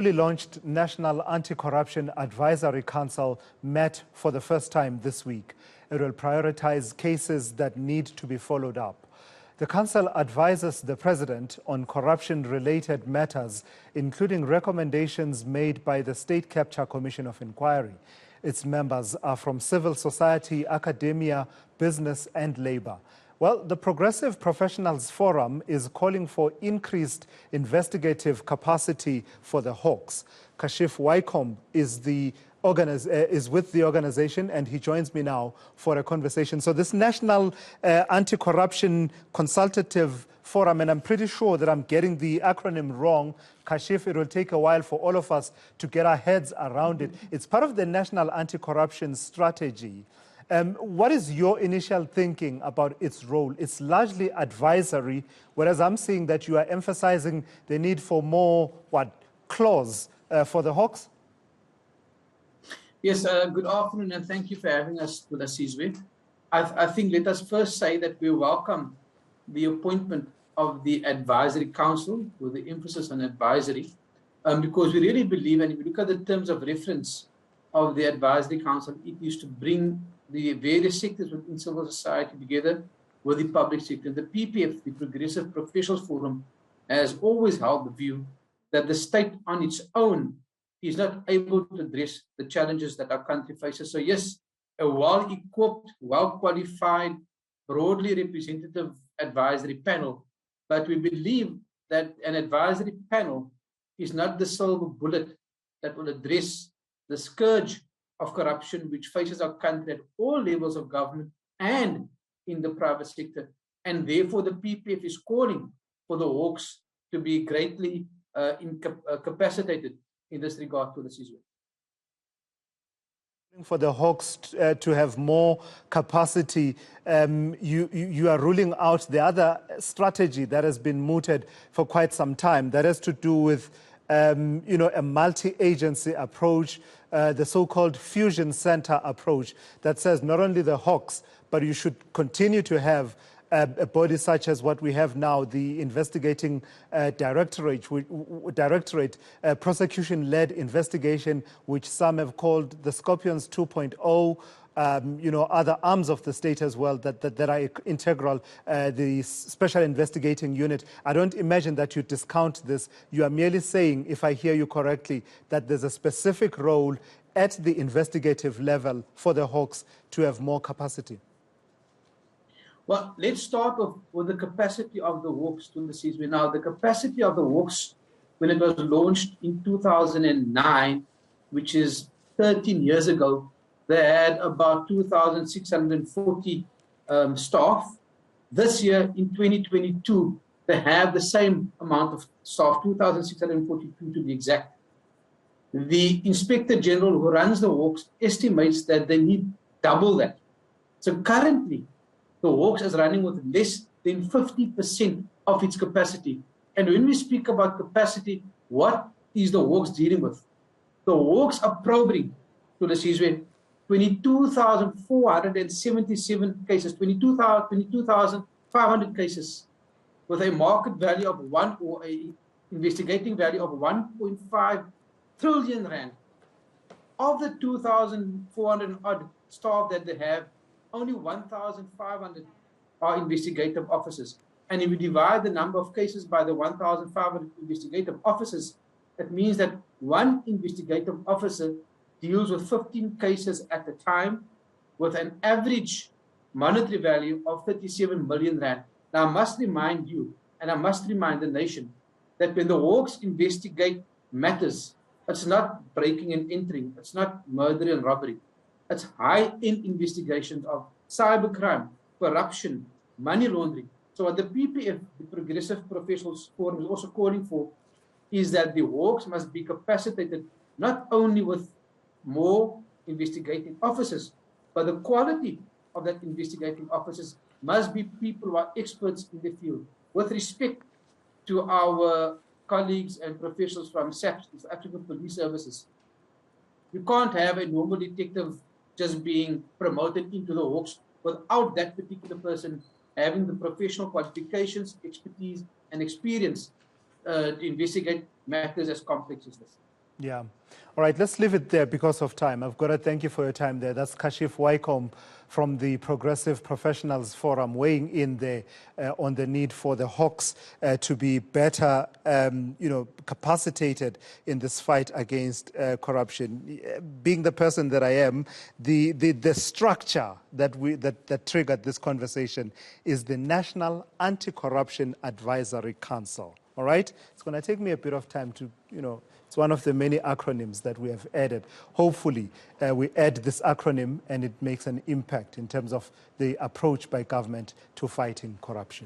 Newly launched National Anti-Corruption Advisory Council met for the first time this week. It will prioritize cases that need to be followed up. The council advises the president on corruption-related matters, including recommendations made by the State Capture Commission of Inquiry. Its members are from civil society, academia, business and labor. Well, the Progressive Professionals Forum is calling for increased investigative capacity for the Hawks. Kashif Wicomb is with the organization, and he joins me now for a conversation. So this National Anti-Corruption Consultative Forum, and I'm pretty sure that I'm getting the acronym wrong. Kashif, it will take a while for all of us to get our heads around it. It's part of the National Anti-Corruption Strategy. What is your initial thinking about its role? It's largely advisory, whereas I'm seeing that you are emphasizing the need for more, clause for the Hawks? Yes, good afternoon, and thank you for having us with us, Sizwe. I think let us first say that we welcome the appointment of the Advisory Council with the emphasis on advisory, because we really believe, and if you look at the terms of reference of the Advisory Council, it is to bring the various sectors within civil society together with the public sector. The PPF, the Progressive Professionals Forum, has always held the view that the state on its own is not able to address the challenges that our country faces. So yes, a well-equipped, well-qualified, broadly representative advisory panel, but we believe that an advisory panel is not the silver bullet that will address the scourge of corruption which faces our country at all levels of government and in the private sector. And therefore, the PPF is calling for the Hawks to be greatly incapacitated in this regard to the Sizwe. For the Hawks to have more capacity, you are ruling out the other strategy that has been mooted for quite some time. That has to do with a multi-agency approach, the so-called fusion center approach that says not only the Hawks, but you should continue to have a body such as what we have now, the investigating directorate, prosecution-led investigation, which some have called the Scorpions 2.0, other arms of the state as well that are integral, the Special Investigating Unit. I don't imagine that you discount this. You are merely saying, if I hear you correctly, that there's a specific role at the investigative level for the Hawks to have more capacity. Well, let's start off with the capacity of the Hawks to the Sizwe. Now, the capacity of the Hawks, when it was launched in 2009, which is 13 years ago, they had about 2,640 staff. This year, in 2022, they have the same amount of staff, 2,642 to be exact. The Inspector General who runs the Hawks estimates that they need double that. So currently, the Hawks is running with less than 50% of its capacity. And when we speak about capacity, what is the Hawks dealing with? The Hawks are probing, to the Sizwe, 22,477 cases, 22,500 cases, with a market value of a investigating value of 1.5 trillion rand. Of the 2,400 odd staff that they have, only 1,500 are investigative officers. And if we divide the number of cases by the 1,500 investigative officers, it means that one investigative officer deals with 15 cases at a time with an average monetary value of 37 million rand. Now, I must remind you, and I must remind the nation, that when the Hawks investigate matters, it's not breaking and entering, it's not murder and robbery. It's high-end investigations of cybercrime, corruption, money laundering. So what the PPF, the Progressive Professionals Forum, is also calling for is that the Hawks must be capacitated not only with more investigating officers, but the quality of that investigating officers must be people who are experts in the field. With respect to our colleagues and professionals from SAPS, the South African Police Services, you can't have a normal detective just being promoted into the Hawks without that particular person having the professional qualifications, expertise, and experience to investigate matters as complex as this. Yeah. All right, let's leave it there because of time. I've got to thank you for your time there. That's Kashif Wicomb from the Progressive Professionals Forum weighing in there on the need for the Hawks to be better, capacitated in this fight against corruption. Being the person that I am, the structure that triggered this conversation is the National Anti-Corruption Advisory Council. All right? It's going to take me a bit of time to, it's one of the many acronyms that we have added. Hopefully, we add this acronym and it makes an impact in terms of the approach by government to fighting corruption.